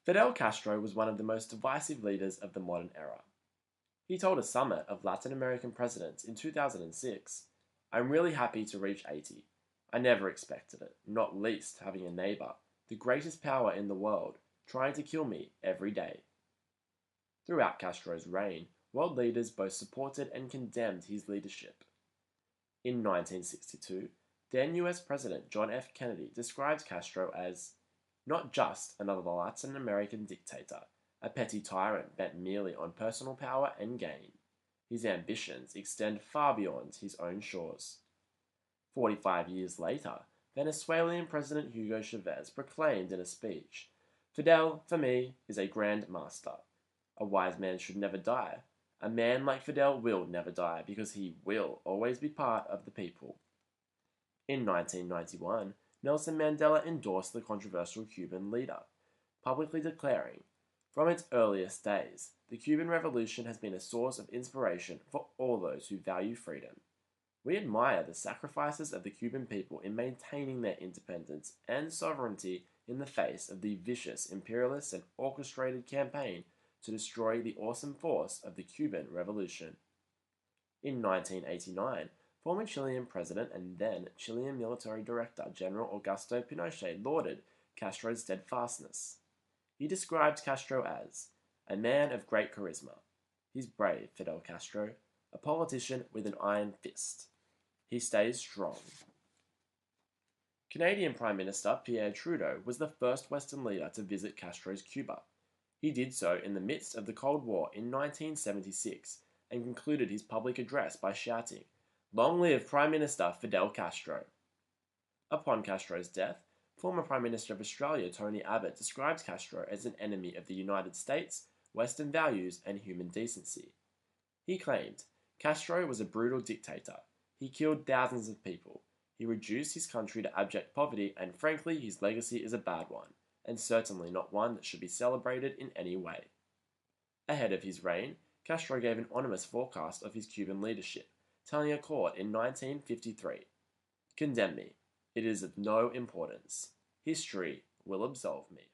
Fidel Castro was one of the most divisive leaders of the modern era. He told a summit of Latin American presidents in 2006, "I'm really happy to reach 80. I never expected it, not least having a neighbor, the greatest power in the world, trying to kill me every day." Throughout Castro's reign, world leaders both supported and condemned his leadership. In 1962, then US President John F. Kennedy described Castro as not just another Latin American dictator, a petty tyrant bent merely on personal power and gain. His ambitions extend far beyond his own shores. 45 years later, Venezuelan President Hugo Chavez proclaimed in a speech, "Fidel, for me, is a grand master. A wise man should never die. A man like Fidel will never die because he will always be part of the people." In 1991, Nelson Mandela endorsed the controversial Cuban leader, publicly declaring, "From its earliest days, the Cuban Revolution has been a source of inspiration for all those who value freedom. We admire the sacrifices of the Cuban people in maintaining their independence and sovereignty in the face of the vicious imperialist and orchestrated campaign to destroy the awesome force of the Cuban Revolution." In 1989, former Chilean president and then Chilean military director General Augusto Pinochet lauded Castro's steadfastness. He described Castro as "a man of great charisma. He's brave, Fidel Castro, a politician with an iron fist. He stays strong." Canadian Prime Minister Pierre Trudeau was the first Western leader to visit Castro's Cuba. He did so in the midst of the Cold War in 1976 and concluded his public address by shouting, "Long live Prime Minister Fidel Castro." Upon Castro's death, former Prime Minister of Australia Tony Abbott described Castro as an enemy of the United States, Western values, and human decency. He claimed, "Castro was a brutal dictator. He killed thousands of people. He reduced his country to abject poverty, and frankly, his legacy is a bad one, and certainly not one that should be celebrated in any way." Ahead of his reign, Castro gave an ominous forecast of his Cuban leadership, telling a court in 1953, "Condemn me. It is of no importance. History will absolve me."